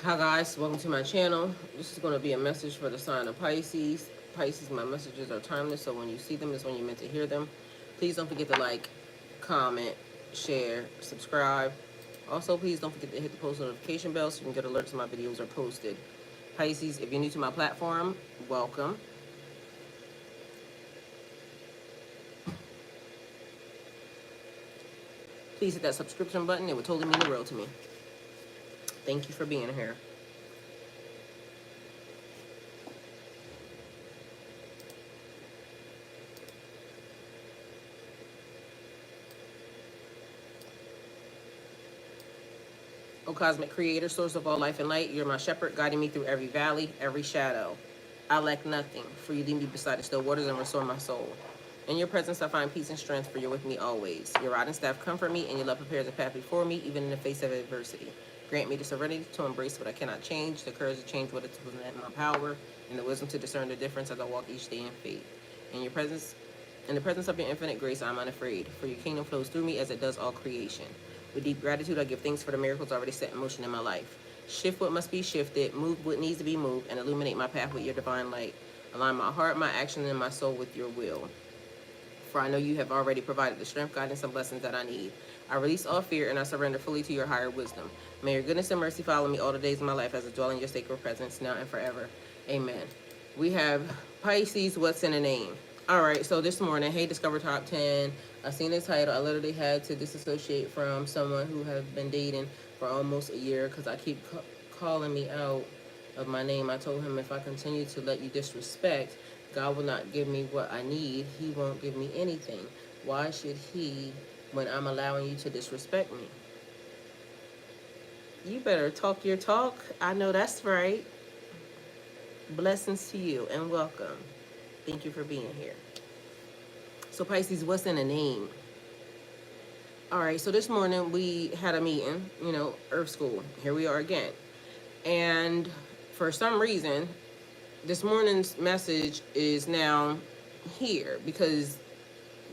Hi guys, welcome to my channel. This is going to be a message for the sign of Pisces. Pisces, my messages are timeless, so when you see them is when you're meant to hear them. Please don't forget to like, comment, share, subscribe. Also, please don't forget to hit the post notification bell so you can get alerts when my videos are posted. Pisces, if you're new to my platform, welcome. Please hit that subscription button. It would totally mean the world to me. Thank you for being here. O cosmic creator, source of all life and light, you're my shepherd, guiding me through every valley, every shadow. I lack nothing, for you lead me beside the still waters and restore my soul. In your presence I find peace and strength, for you're with me always. Your rod and staff comfort me, and your love prepares a path before me, even in the face of adversity. Grant me the serenity to embrace what I cannot change, the courage to change what is within my power, and the wisdom to discern the difference as I walk each day in faith. In the presence of your infinite grace, I am unafraid, for your kingdom flows through me as it does all creation. With deep gratitude, I give thanks for the miracles already set in motion in my life. Shift what must be shifted, move what needs to be moved, and illuminate my path with your divine light. Align my heart, my action, and my soul with your will. For I know you have already provided the strength, guidance, and blessings that I need. I release all fear and I surrender fully to your higher wisdom. May your goodness and mercy follow me all the days of my life as I dwell in your sacred presence now and forever. Amen. We have Pisces, what's in a name? All right, so this morning, hey, Discover Top 10. I seen the title. I literally had to disassociate from someone who have been dating for almost a year because I keep calling me out of my name. I told him if I continue to let you disrespect, God will not give me what I need. He won't give me anything. Why should he when I'm allowing you to disrespect me? You better talk your talk. I know that's right. Blessings to you and welcome. Thank you for being here. So Pisces, what's in a name? All right, so this morning we had a meeting, Earth School. Here we are again. And for some reason, this morning's message is now here because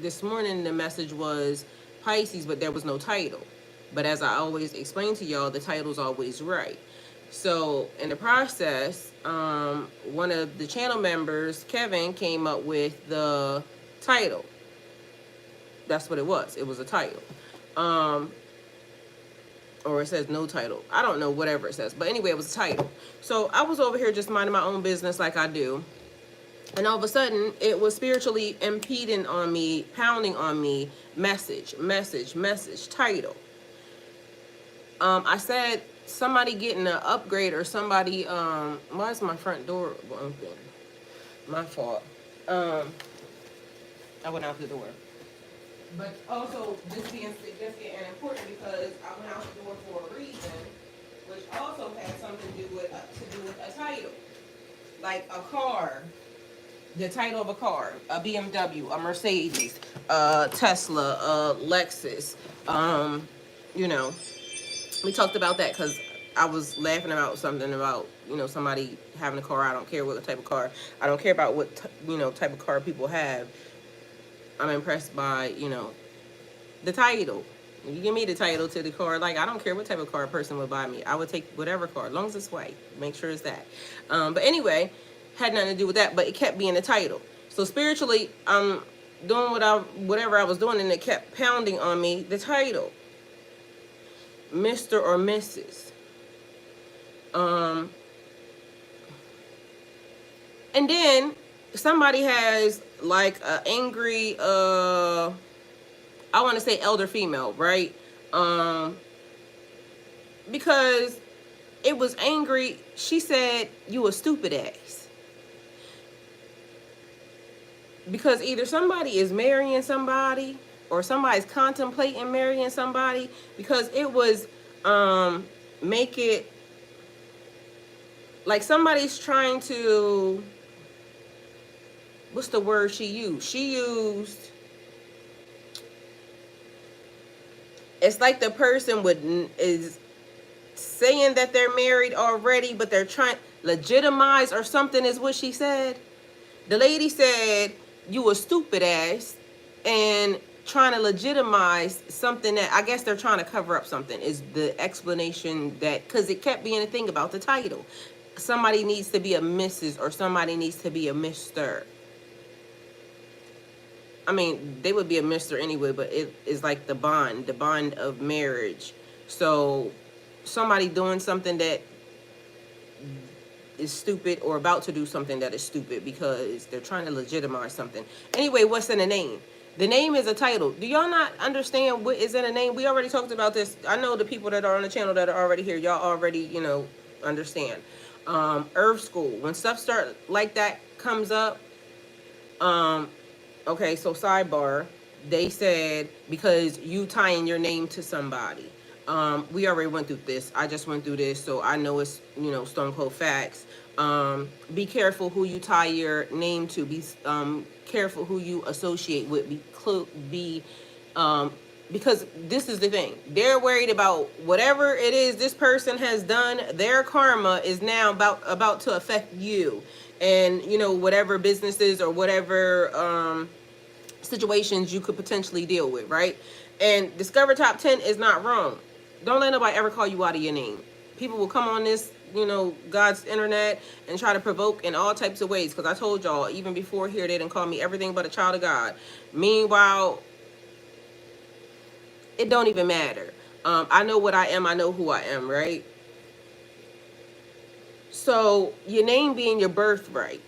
this morning the message was Pisces, but there was no title. But as I always explain to y'all, the title's always right. So in the process, one of the channel members, Kevin, came up with the title. That's what it was. It was a title. Or it says no title. I don't know, whatever it says. But anyway, it was a title. So I was over here just minding my own business like I do. And all of a sudden, it was spiritually impeding on me, pounding on me, message, title. I said, somebody getting an upgrade or somebody, why is my front door open? My fault. I went out the door. But also, this being significant and important because I went out the door for a reason, which also had something to do with a title. Like a car, the title of a car, a BMW, a Mercedes, a Tesla, a Lexus. We talked about that because I was laughing about something about, somebody having a car. I don't care what type of car. I don't care about what, type of car people have. I'm impressed by, the title. You give me the title to the car. Like, I don't care what type of car a person would buy me. I would take whatever car, as long as it's white. Make sure it's that. But anyway, had nothing to do with that, but it kept being the title. So spiritually, I'm doing whatever I was doing, and it kept pounding on me, the title. Mr. or Mrs. And then somebody has like an angry, I want to say elder female, right? Because it was angry. She said, you a stupid ass. Because either somebody is marrying somebody or somebody's contemplating marrying somebody, because it was, make it like somebody's trying to, what's the word she used? She used, it's like the person is saying that they're married already, but they're trying legitimize or something is what she said. The lady said, you a stupid ass. And trying to legitimize something that I guess they're trying to cover up something is the explanation that, because it kept being a thing about the title. Somebody needs to be a Mrs. or somebody needs to be a Mr. I mean, they would be a Mr. anyway, but it is like the bond of marriage. So somebody doing something that is stupid or about to do something that is stupid because they're trying to legitimize something. Anyway, what's in a name? The name is a title. Do y'all not understand what is in a name? We already talked about this. I know the people that are on the channel that are already here, y'all already, understand. Earth school. When stuff start like that comes up, okay, so sidebar, they said because you tying your name to somebody. We already went through this. I just went through this, so I know it's, stone cold facts. Be careful who you tie your name to. Be careful who you associate with. Because this is the thing. They're worried about whatever it is this person has done. Their karma is now about to affect you. And, whatever businesses or whatever situations you could potentially deal with, right? And Discover Top 10 is not wrong. Don't let nobody ever call you out of your name. People will come on this, God's internet and try to provoke in all types of ways. Because I told y'all, even before here, they didn't call me everything but a child of God. Meanwhile, it don't even matter. I know what I am. I know who I am, right? So your name being your birthright.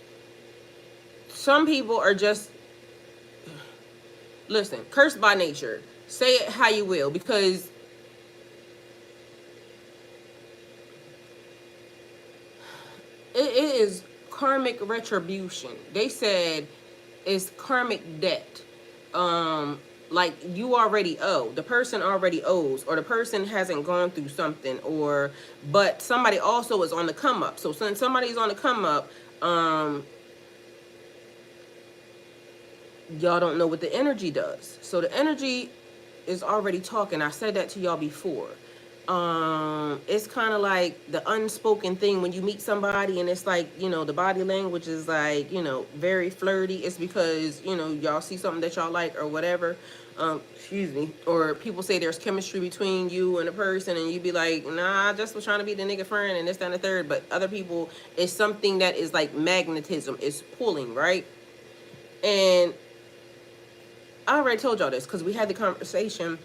Some people are just, listen, cursed by nature. Say it how you will, because it is karmic retribution. They said it's karmic debt. Like you already owe. The person already owes, or the person hasn't gone through something, but somebody also is on the come up. So since somebody's on the come up, y'all don't know what the energy does. So the energy is already talking. I said that to y'all before. It's kind of like the unspoken thing when you meet somebody and it's like, the body language is like, very flirty. It's because, y'all see something that y'all like or whatever. Excuse me. Or people say there's chemistry between you and a person and you be like, nah, I just was trying to be the nigga friend and this, that, and the third. But other people, it's something that is like magnetism. It's pulling, right? And I already told y'all this because we had the conversation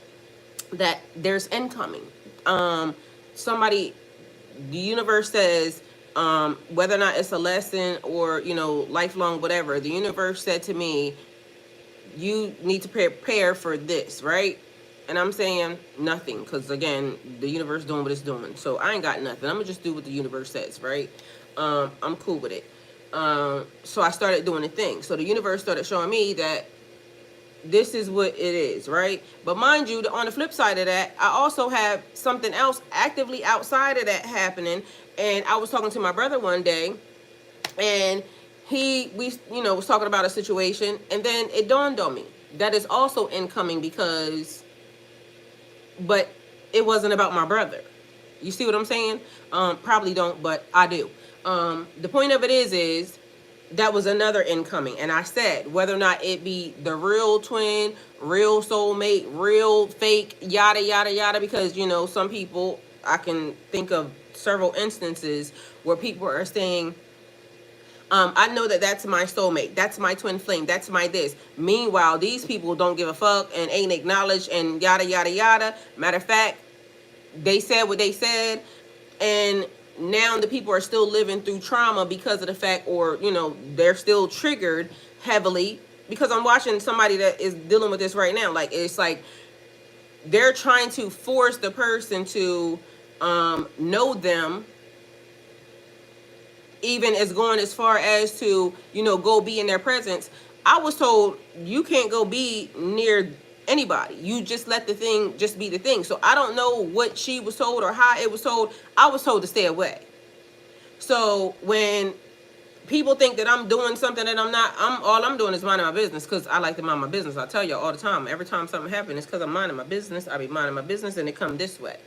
that there's incoming. Somebody, the universe says, whether or not it's a lesson or, lifelong, whatever, the universe said to me, you need to prepare for this, right? And I'm saying nothing because, again, the universe doing what it's doing. So I ain't got nothing. I'm going to just do what the universe says, right? I'm cool with it. So I started doing the thing. So the universe started showing me that this is what it is, right? But mind you, on the flip side of that, I also have something else actively outside of that happening. And I was talking to my brother one day, and we was talking about a situation, and then it dawned on me that is also incoming but it wasn't about my brother. You see what I'm saying? Probably don't, but I do. The point of it is that was another incoming. And I said, whether or not it be the real twin, real soulmate, real fake, yada, yada, yada, because, some people, I can think of several instances where people are saying, I know that that's my soulmate. That's my twin flame. That's my this. Meanwhile, these people don't give a fuck and ain't acknowledged and yada, yada, yada. Matter of fact, they said what they said. And now the people are still living through trauma because of the fact, or, they're still triggered heavily because I'm watching somebody that is dealing with this right now. Like, it's like they're trying to force the person to know them, even as going as far as to, go be in their presence. I was told you can't go be near anybody. You just let the thing just be the thing. So I don't know what she was told or how it was told. I was told to stay away. So when people think that I'm doing something that I'm not, all I'm doing is minding my business because I like to mind my business. I tell you all the time, every time something happens, it's because I'm minding my business. I be minding my business and it come this way.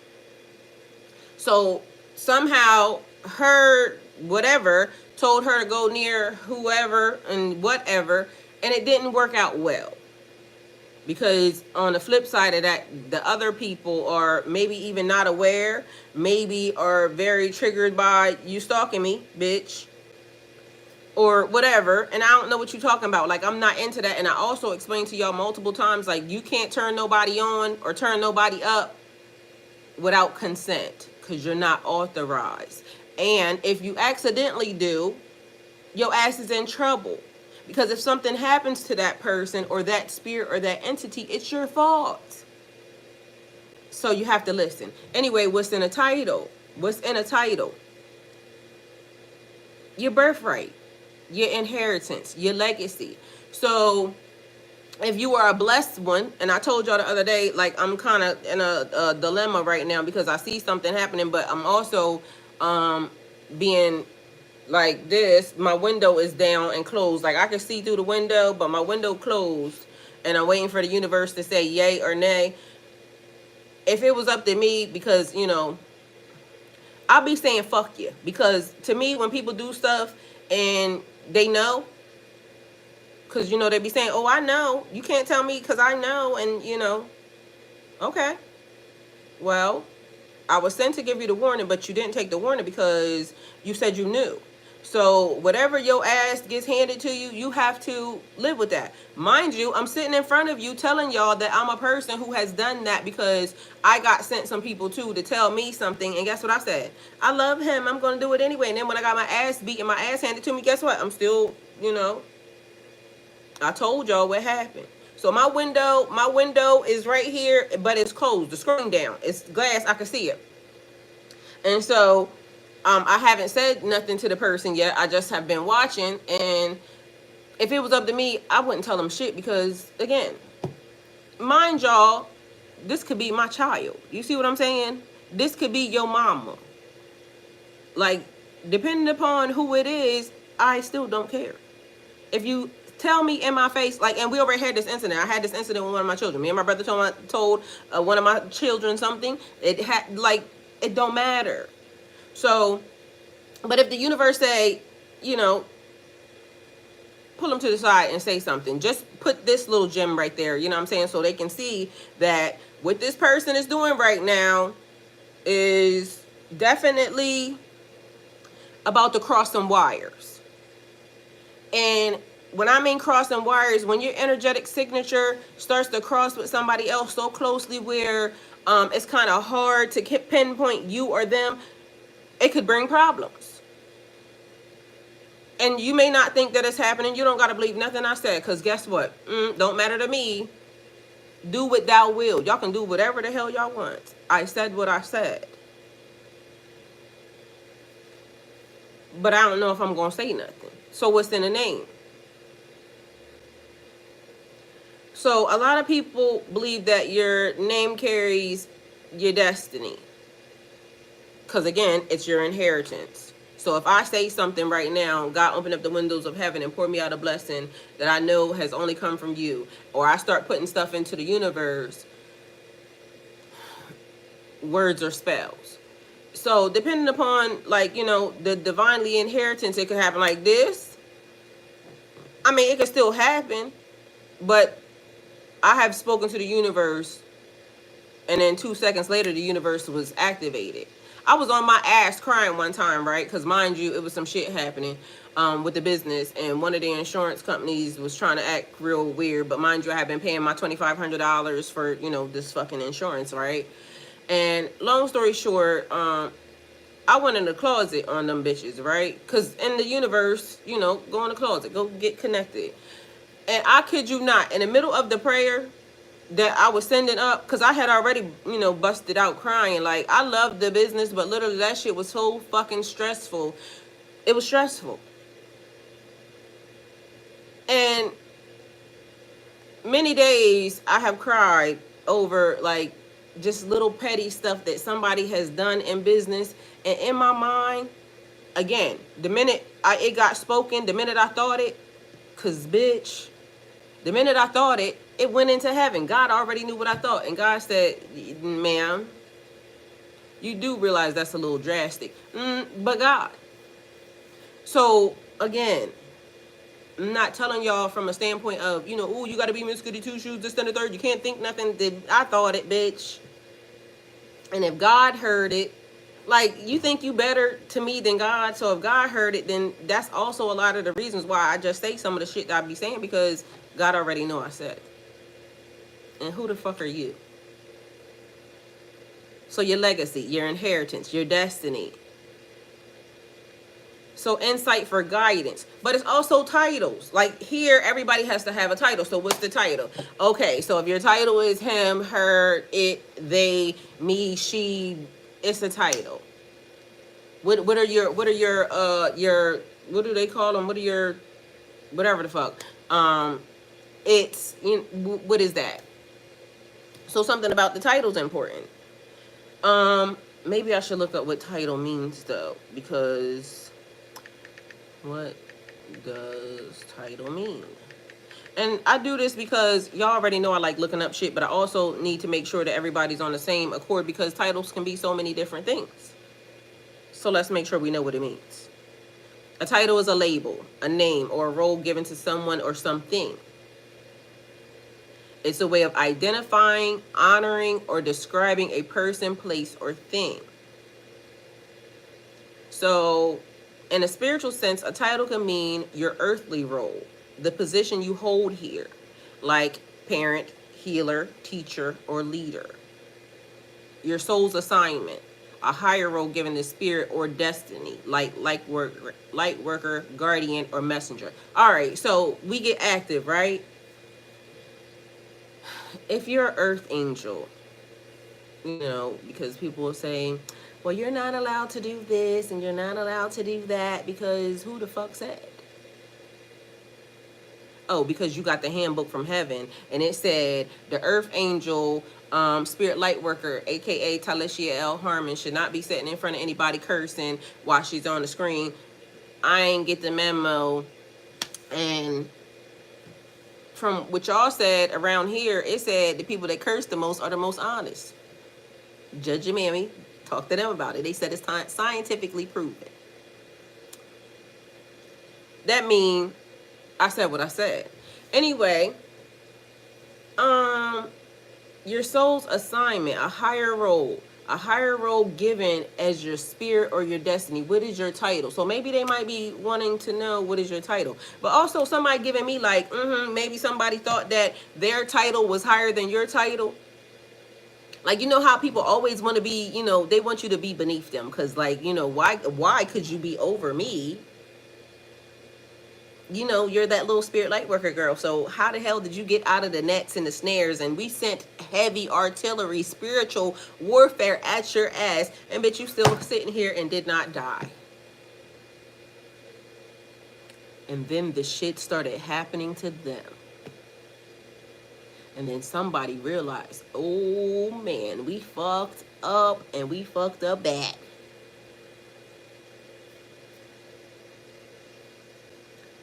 So somehow her, whatever, told her to go near whoever and whatever, and it didn't work out well. Because on the flip side of that, the other people are maybe even not aware, maybe are very triggered by you stalking me, bitch, or whatever. And I don't know what you're talking about. Like, I'm not into that. And I also explained to y'all multiple times, like, you can't turn nobody on or turn nobody up without consent, because you're not authorized. And if you accidentally do, your ass is in trouble. Because if something happens to that person or that spirit or that entity, it's your fault. So you have to listen. Anyway, what's in a title? What's in a title? Your birthright, your inheritance, your legacy. So if you are a blessed one, and I told y'all the other day, like, I'm kind of in a dilemma right now because I see something happening, but I'm also being like this. My window is down and closed. Like, I can see through the window, but my window closed, and I'm waiting for the universe to say yay or nay. If it was up to me, because, you know, I'll be saying fuck you. Because to me, when people do stuff and they know, because, you know, they be saying, oh, I know. You can't tell me because I know. And, you know, okay. Well, I was sent to give you the warning, but you didn't take the warning because you said you knew. So whatever your ass gets handed to you, you have to live with that. Mind you, I'm sitting in front of you telling y'all that I'm a person who has done that because I got sent some people too to tell me something. And guess what I said? I love him. I'm going to do it anyway. And then when I got my ass beat and my ass handed to me, guess what? I'm still, you know, I told y'all what happened. So my window is right here, but it's closed. The screen down. It's glass. I can see it. And so I haven't said nothing to the person yet. I just have been watching. And if it was up to me, I wouldn't tell them shit because, again, mind y'all, this could be my child. You see what I'm saying? This could be your mama. Like, depending upon who it is, I still don't care. If you tell me in my face, like, and we already had this incident. I had this incident with one of my children. Me and my brother told one of my children something. It had, like, it don't matter. So, but if the universe say, you know, pull them to the side and say something, just put this little gem right there, you know what I'm saying? So they can see that what this person is doing right now is definitely about to cross some wires. And when I mean crossing wires, when your energetic signature starts to cross with somebody else so closely where it's kind of hard to pinpoint you or them, it could bring problems. And you may not think that it's happening. You don't got to believe nothing I said, because guess what? Don't matter to me. Do what thou will. Y'all can do whatever the hell y'all want. I said what I said. But I don't know if I'm going to say nothing. So what's in the name? So a lot of people believe that your name carries your destiny. Because, again, it's your inheritance. So if I say something right now, God open up the windows of heaven and pour me out a blessing that I know has only come from you, or I start putting stuff into the universe, words or spells. So depending upon, like, you know, the divinely inheritance, it could happen like this. I mean, it could still happen, but I have spoken to the universe, and then 2 seconds later, the universe was activated. I was on my ass crying one time, right? Because, mind you, it was some shit happening with the business, and one of the insurance companies was trying to act real weird. But mind you, I have been paying my $2,500 for, you know, this fucking insurance, right? And long story short, I went in the closet on them bitches, right? Because in the universe, you know, go in the closet, go get connected. And I kid you not, in the middle of the prayer that I was sending up, because I had already, you know, busted out crying. Like, I love the business, but literally that shit was so fucking stressful. It was stressful. And many days I have cried over, like, just little petty stuff that somebody has done in business. And in my mind, again, the minute it got spoken, the minute I thought it, because, bitch, the minute I thought it, it went into heaven. God already knew what I thought. And God said, ma'am, you do realize that's a little drastic. But God. So, again, I'm not telling y'all from a standpoint of, you know, ooh, you gotta be Miss Goody Two Shoes, this, then the third. You can't think nothing. I thought it, bitch. And if God heard it, like, you think you better to me than God. So if God heard it, then that's also a lot of the reasons why I just say some of the shit that I be saying, because God already know I said it. And who the fuck are you? So your legacy, your inheritance, your destiny. So insight for guidance. But it's also titles. Like here, everybody has to have a title. So what's the title? Okay, so if your title is him, her, it, they, me, she, it's a title. What are your what do they call them? What are your whatever the fuck? It's, you know, what is that? So something about the title is important. Maybe I should look up what title means though, because what does title mean? And I do this because y'all already know I like looking up shit, but I also need to make sure that everybody's on the same accord, because titles can be so many different things. So let's make sure we know what it means. A title is a label, a name, or a role given to someone or something. It's a way of identifying, honoring, or describing a person, place, or thing. So, in a spiritual sense, a title can mean your earthly role, the position you hold here, like parent, healer, teacher, or leader. Your soul's assignment, a higher role given to spirit or destiny, like light worker, guardian, or messenger. All right, so we get active, right? If you're an earth angel, you know, because people are saying, well, you're not allowed to do this and you're not allowed to do that, because who the fuck said? Oh, because you got the handbook from heaven and it said the earth angel, spirit light worker, aka Talisha L. Harmon, should not be sitting in front of anybody cursing while she's on the screen. I ain't get the memo. And from what y'all said around here, it said the people that curse the most are the most honest. Judge your mammy, talk to them about it. They said it's scientifically proven. That means I said what I said. Anyway, your soul's assignment, a higher role given as your spirit or your destiny. What is your title? So maybe they might be wanting to know what is your title. But also somebody giving me like, maybe somebody thought that their title was higher than your title. Like, you know how people always want to be, you know, they want you to be beneath them. Because, like, you know, why could you be over me? You know, you're that little spirit light worker girl. So how the hell did you get out of the nets and the snares? And we sent heavy artillery, spiritual warfare at your ass. And bitch, you still sitting here and did not die. And then the shit started happening to them. And then somebody realized, oh man, we fucked up, and we fucked up bad.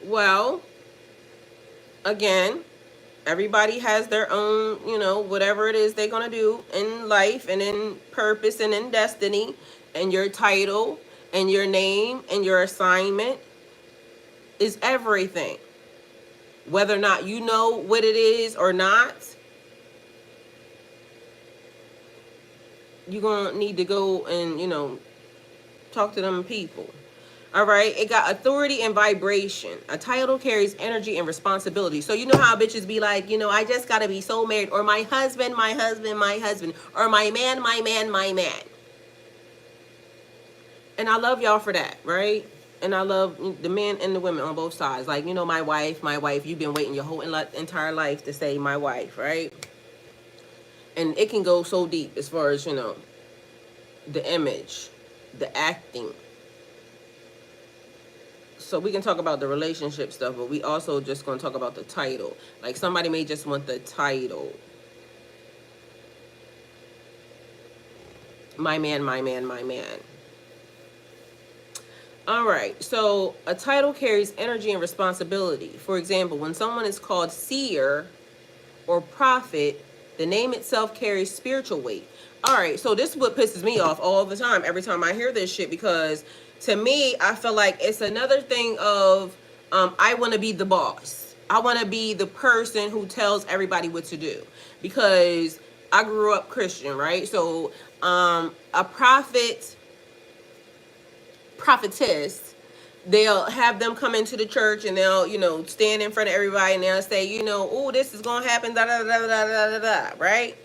Well, again, everybody has their own, you know, whatever it is they're going to do in life and in purpose and in destiny. And your title and your name and your assignment is everything. Whether or not you know what it is or not, you're going to need to go and, you know, talk to them people. All right, it got authority and vibration. A title carries energy and responsibility. So you know how bitches be like, you know, I just got to be so married, or my husband, my husband, my husband, or my man, my man, my man. And I love y'all for that, right? And I love the men and the women on both sides. Like, you know, my wife, you've been waiting your whole entire life to say my wife, right? And it can go so deep as far as, you know, the image, the acting. So we can talk about the relationship stuff, but we also just going to talk about the title. Like, somebody may just want the title. My man, my man, my man. All right, so a title carries energy and responsibility. For example, when someone is called seer or prophet, the name itself carries spiritual weight. All right, so this is what pisses me off all the time, every time I hear this shit, because to me, I feel like it's another thing of I want to be the boss. I want to be the person who tells everybody what to do, because I grew up Christian, right? So a prophetess, they'll have them come into the church and they'll, stand in front of everybody and they'll say, oh, this is going to happen, da da da da da da da, right?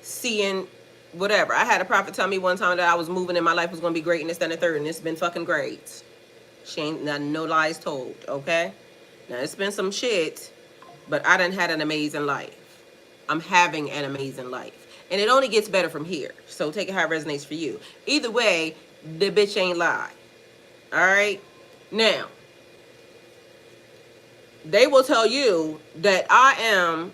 Seeing whatever. I had a prophet tell me one time that I was moving and my life was going to be great and this, then, and third, and it's been fucking great. She ain't not, no lies told, okay? Now, it's been some shit, but I done had an amazing life. I'm having an amazing life. And it only gets better from here. So take it how it resonates for you. Either way, the bitch ain't lie. All right? Now, they will tell you that I am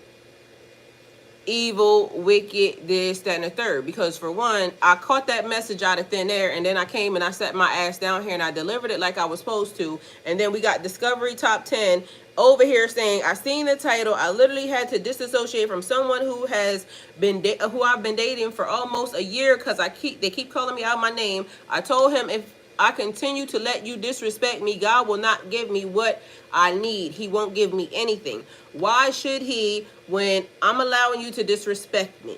evil, wicked, this, that, and the third. Because for one, I caught that message out of thin air, and then I came and I sat my ass down here and I delivered it like I was supposed to. And then we got Discovery Top 10 over here saying, I seen the title. I literally had to disassociate from someone who has been who I've been dating for almost a year, because they keep calling me out my name. I told him, if I continue to let you disrespect me, God will not give me what I need. He won't give me anything. Why should he, when I'm allowing you to disrespect me?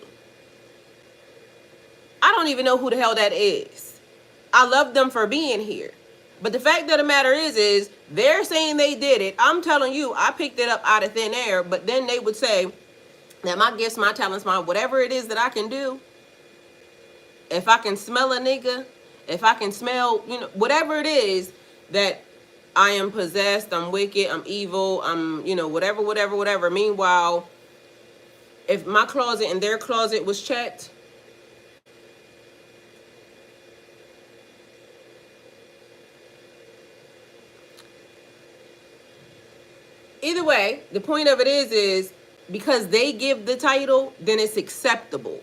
I don't even know who the hell that is. I love them for being here. But the fact of the matter is they're saying they did it. I'm telling you, I picked it up out of thin air. But then they would say that my gifts, my talents, my whatever it is that I can do, if I can smell a nigga, if I can smell, whatever it is that I am possessed, I'm wicked, I'm evil, I'm, whatever. Meanwhile, if my closet and their closet was checked, either way, the point of it is because they give the title, then it's acceptable.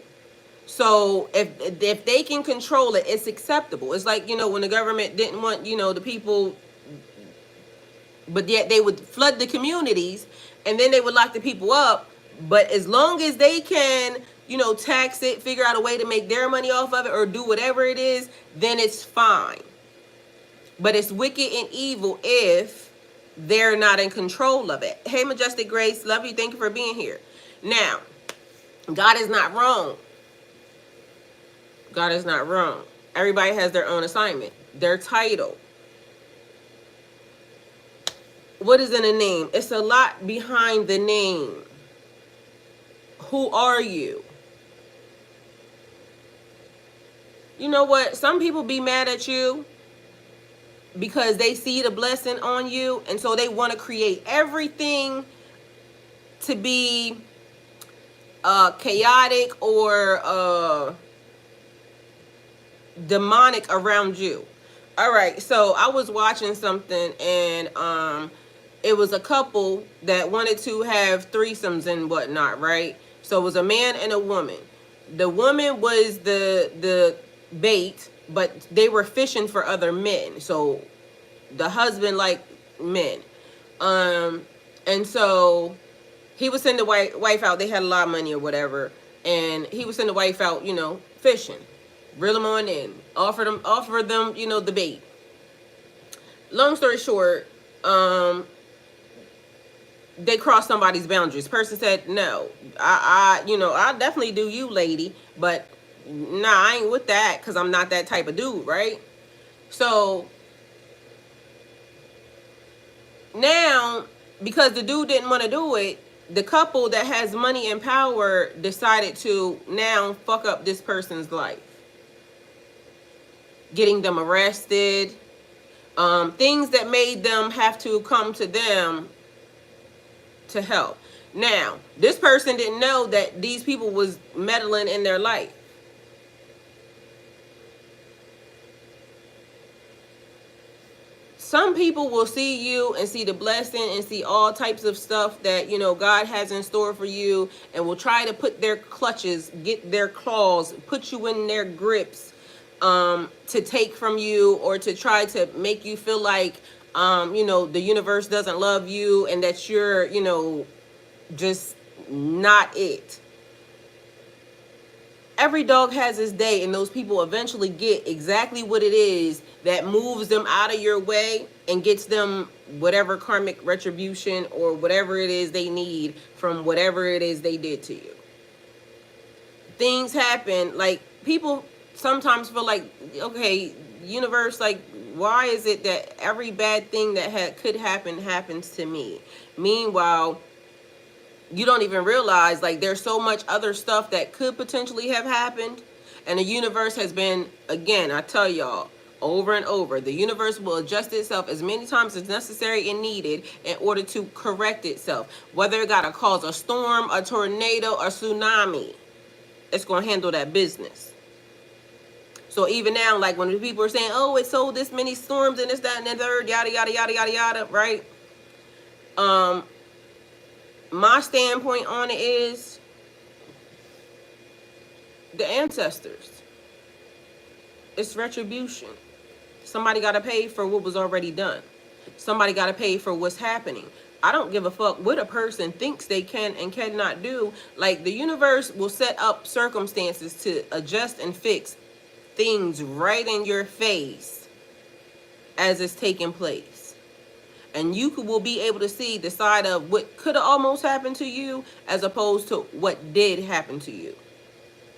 So if they can control it, it's acceptable. It's like, when the government didn't want, the people, but yet they would flood the communities and then they would lock the people up. But as long as they can, tax it, figure out a way to make their money off of it or do whatever it is, then it's fine. But it's wicked and evil if they're not in control of it. Hey, Majestic Grace, love you. Thank you for being here. Now, God is not wrong. God is not wrong. Everybody has their own assignment, their title. What is in a name? It's a lot behind the name. Who are you? You know what? Some people be mad at you because they see the blessing on you, and so they want to create everything to be chaotic or demonic around you. All right, so I was watching something, and it was a couple that wanted to have threesomes and whatnot, right? So it was a man and a woman. The woman was the bait, but they were fishing for other men. So the husband liked men, and so he would send the wife out. They had a lot of money or whatever, and he would send the wife out, fishing. Reel them on in, offer them, the bait. Long story short, they crossed somebody's boundaries. Person said, no, I'll definitely do you, lady, but nah, I ain't with that because I'm not that type of dude, right? So now, because the dude didn't want to do it, the couple that has money and power decided to now fuck up this person's life. Getting them arrested, things that made them have to come to them to help. Now, this person didn't know that these people was meddling in their life. Some people will see you and see the blessing and see all types of stuff that, God has in store for you, and will try to put their clutches, get their claws, put you in their grips, to take from you, or to try to make you feel like, the universe doesn't love you and that you're, just not it. every dog has its day, and those people eventually get exactly what it is that moves them out of your way and gets them whatever karmic retribution or whatever it is they need from whatever it is they did to you. Things happen, like people sometimes feel like, okay, universe, like, why is it that every bad thing that could happen happens to me? Meanwhile, you don't even realize, like, there's so much other stuff that could potentially have happened. And the universe has been, again, I tell y'all over and over, the universe will adjust itself as many times as necessary and needed in order to correct itself. Whether it gotta cause a storm, a tornado, a tsunami, it's gonna handle that business. So even now, like when the people are saying, oh, it's so this many storms and this, that, and the third, yada, yada, yada, yada, yada, right? My standpoint on it is the ancestors. It's retribution. Somebody got to pay for what was already done. Somebody got to pay for what's happening. I don't give a fuck what a person thinks they can and cannot do. Like, the universe will set up circumstances to adjust and fix things right in your face as it's taking place. And you will be able to see the side of what could have almost happened to you as opposed to what did happen to you.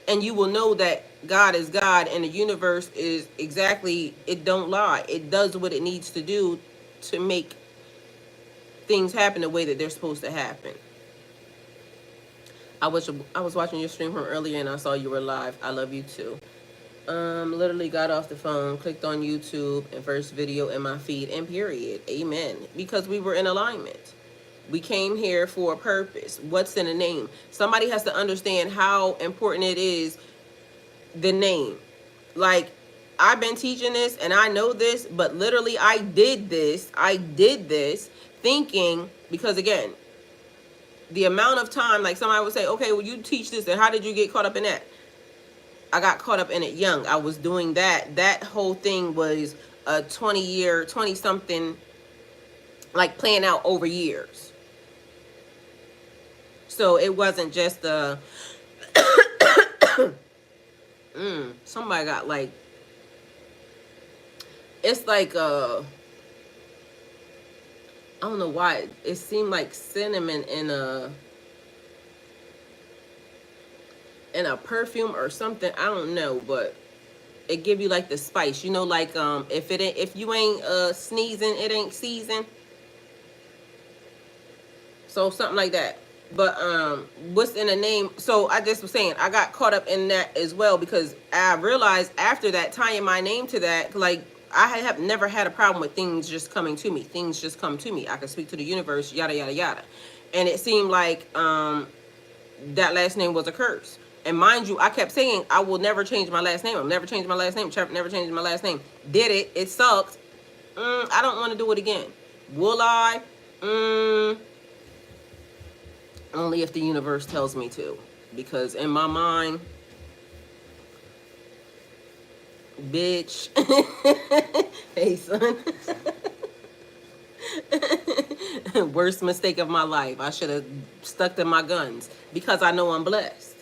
And you will know that God is God and the universe is exactly, it don't lie. It does what it needs to do to make things happen the way that they're supposed to happen. I was watching your stream from earlier and I saw you were live. I love you too. Literally got off the phone, clicked on YouTube and first video in my feed, and period. Amen. Because we were in alignment. We came here for a purpose. What's in a name? Somebody has to understand how important it is, the name. Like, I've been teaching this and I know this, but literally I did this thinking, because again, the amount of time, like somebody would say, okay, well, you teach this, and how did you get caught up in that? I got caught up in it young. I was doing that. That whole thing was a 20 something, like playing out over years. So it wasn't just a, somebody got like, it's like I don't know why, it seemed like cinnamon in a perfume or something. I don't know, but it give you like the spice, you know, like if you ain't sneezing, it ain't seasoned. So something like that. But what's in a name? So I just was saying, I got caught up in that as well, because I realized after that, tying my name to that, like, I have never had a problem with things just coming to me. Things just come to me. I can speak to the universe, yada, yada, yada. And it seemed like that last name was a curse. And mind you, I kept saying, I will never change my last name. I'm never changing my last name. Never changing my last name. Did it. It sucked. I don't want to do it again. Will I? Only if the universe tells me to. Because in my mind, bitch. Hey, son. Worst mistake of my life. I should have stuck to my guns, because I know I'm blessed.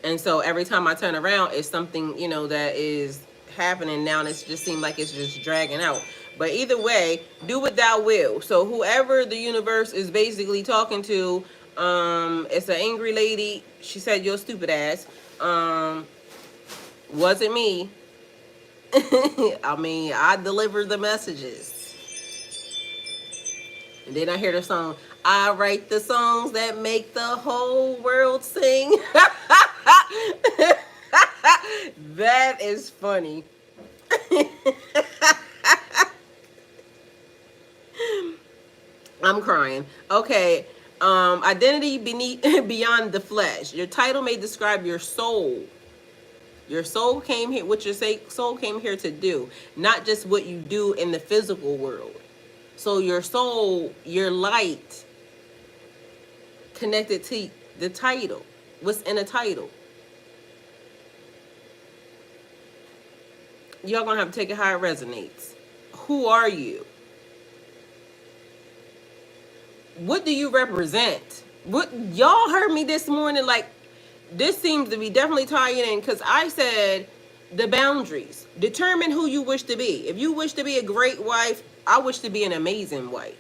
And so every time I turn around, it's something, you know, that is happening now, and it just seems like it's just dragging out. But either way, do what thou will. So whoever the universe is basically talking to, it's an angry lady. She said, "You're stupid ass." Wasn't me. I mean, I deliver the messages. And then I hear the song, I write the songs that make the whole world sing. That is funny. I'm crying. Okay. Identity beyond the flesh. Your title may describe your soul. Your soul came here, what your soul came here to do, not just what you do in the physical world. So your soul, your light, connected to the title. What's in a title? Y'all gonna have to take it how it resonates. Who are you? What do you represent? What y'all heard me this morning, like, this seems to be definitely tying in, because I said the boundaries. Determine who you wish to be. If you wish to be a great wife, I wish to be an amazing wife.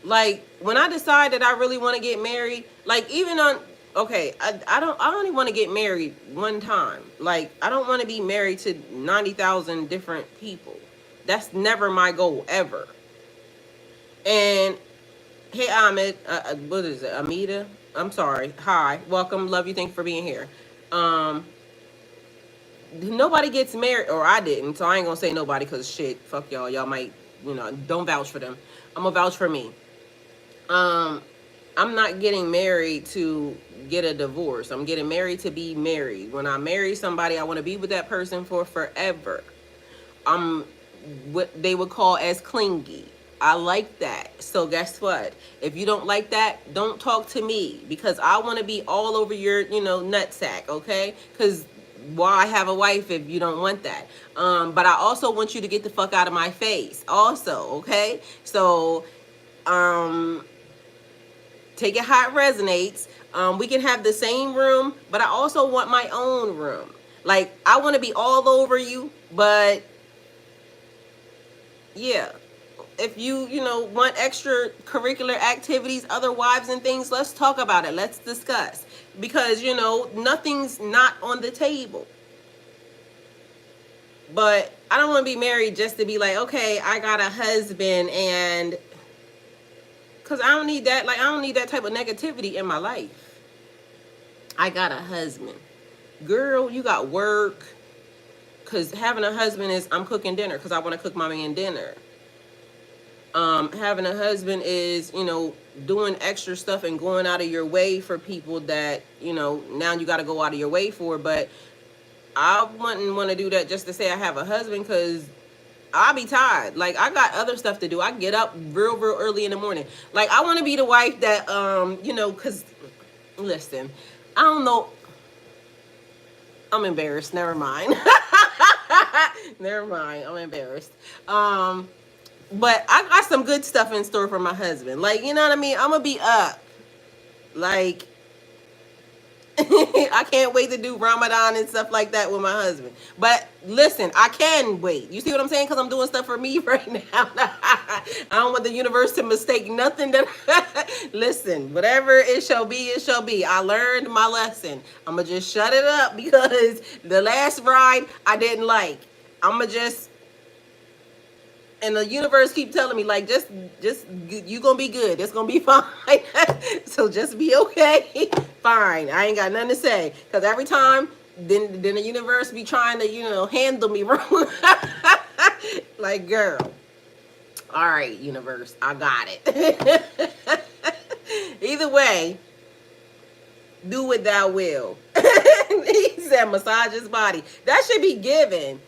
Like when I decide that I really want to get married, like even on okay, I don't even want to get married one time. Like I don't want to be married to 90,000 different people. That's never my goal ever. And hey, Ahmed, what is it? Amita? I'm sorry. Hi, welcome, love you, thank you for being here. Um, Nobody gets married, or I didn't, so I ain't gonna say nobody, cause shit, fuck y'all. Y'all might, don't vouch for them. I'm gonna vouch for me. Um, I'm not getting married to get a divorce. I'm getting married to be married. When I marry somebody, I want to be with that person for forever. I'm what they would call as clingy. I like that. So guess what? If you don't like that, don't talk to me, because I want to be all over your, nutsack, okay? Because why have a wife if you don't want that? But I also want you to get the fuck out of my face also, okay? So, take it how it resonates. We can have the same room, but I also want my own room. Like, I want to be all over you, but yeah, if you want extra curricular activities, other wives and things, let's talk about it. Let's discuss, because nothing's not on the table. But I don't want to be married just to be like, okay, I got a husband, and because I don't need that. Like, I don't need that type of negativity in my life. I got a husband. Girl, you got work. Because having a husband is, I'm cooking dinner because I want to cook my man dinner. Having a husband is, doing extra stuff and going out of your way for people that, now you got to go out of your way for. But I wouldn't want to do that just to say I have a husband, because I'll be tired. Like, I got other stuff to do. I get up real early in the morning. Like, I want to be the wife that, because, listen, I don't know. I'm embarrassed. Never mind. Never mind. I'm embarrassed. But I got some good stuff in store for my husband. Like, you know what I mean? I'm going to be up. Like, I can't wait to do Ramadan and stuff like that with my husband. But listen, I can wait. You see what I'm saying? Because I'm doing stuff for me right now. I don't want the universe to mistake nothing that... Listen, whatever it shall be, it shall be. I learned my lesson. I'm going to just shut it up, because the last ride I didn't like. I'm going to just... And the universe keep telling me, like, just you gonna be good. It's gonna be fine. So just be okay. Fine. I ain't got nothing to say. Because every time, then the universe be trying to, handle me wrong. Like, girl. All right, universe. I got it. Either way, do what thou will. He said massage his body. That should be given.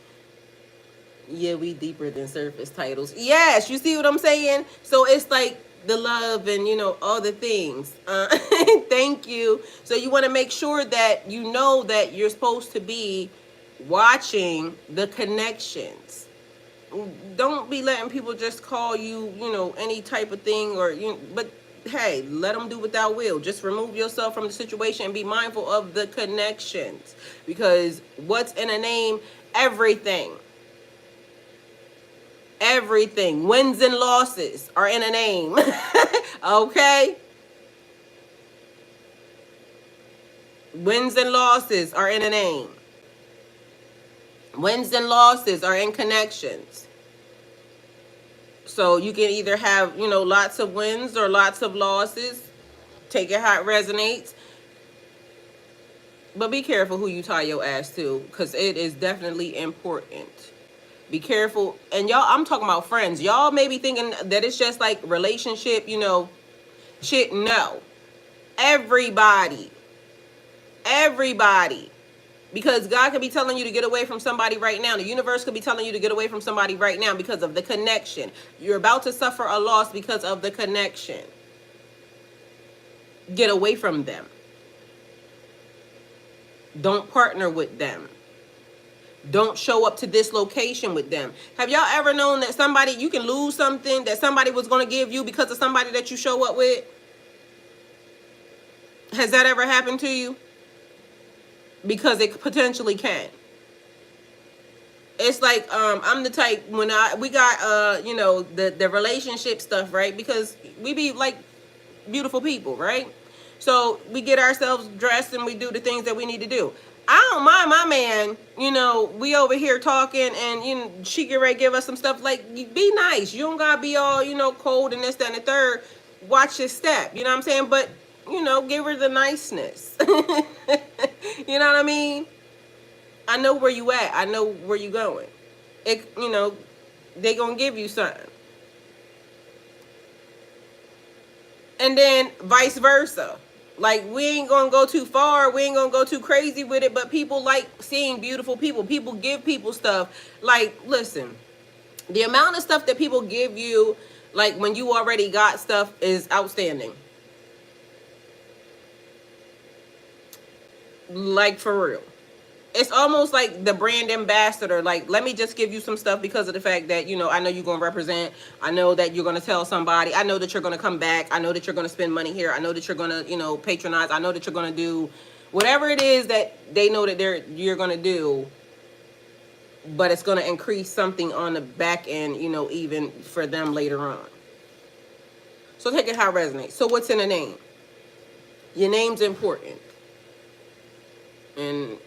Yeah, we deeper than surface titles. Yes, you see what I'm saying? So it's like the love and, all the things. Thank you. So you want to make sure that you know that you're supposed to be watching the connections. Don't be letting people just call you, any type of thing, or, but hey, let them do what thou will. Just remove yourself from the situation and be mindful of the connections. Because what's in a name? Everything. Everything. Wins and losses are in a name. Okay? Wins and losses are in a name. Wins and losses are in connections. So you can either have, lots of wins or lots of losses. Take it how it resonates. But be careful who you tie your ass to, because it is definitely important. Be careful. And y'all, I'm talking about friends. Y'all may be thinking that it's just like relationship, shit. No. Everybody. Because God could be telling you to get away from somebody right now. The universe could be telling you to get away from somebody right now because of the connection. You're about to suffer a loss because of the connection. Get away from them. Don't partner with them. Don't show up to this location with them. Have y'all ever known that somebody, you can lose something that somebody was going to give you because of somebody that you show up with? Has that ever happened to you? because it potentially can. It's like I'm the type when we got you know, the relationship stuff, right? Because we be like beautiful people, right? So we get ourselves dressed and we do the things that we need to do. I don't mind my man, you know, we over here talking and you know, she get ready to give us some stuff. Like, be nice. You don't gotta be all, you know, cold and this, that, and the third. Watch your step, you know what I'm saying? But, you know, give her the niceness. You know what I mean? I know where you at. I know where you going. It, you know, they gonna give you something. And then vice versa. Like, we ain't gonna go too far, we ain't gonna go too crazy with it, but people like seeing beautiful people. People give people stuff. Like, listen, the amount of stuff that people give you, like when you already got stuff, is outstanding. Like, for real. It's almost like the brand ambassador. Like, let me just give you some stuff because of the fact that, you know, I know you're going to represent. I know that you're going to tell somebody. I know that you're going to come back. I know that you're going to spend money here. I know that you're going to, you know, patronize. I know that you're going to do whatever it is that they know that you're going to do, but it's going to increase something on the back end, you know, even for them later on. So take it how it resonates. So what's in a name? Your name's important. And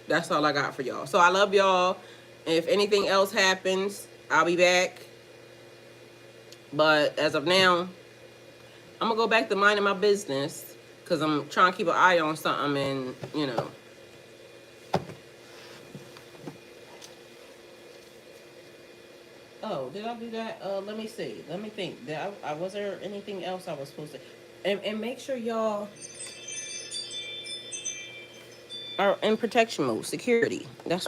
that's all I got for y'all. So I love y'all. If anything else happens, I'll be back. But as of now, I'm going to go back to minding my business because I'm trying to keep an eye on something and, you know. Oh, did I do that? Let me see. Let me think. Was there anything else I was supposed to... And make sure y'all are in protection mode, security. That's what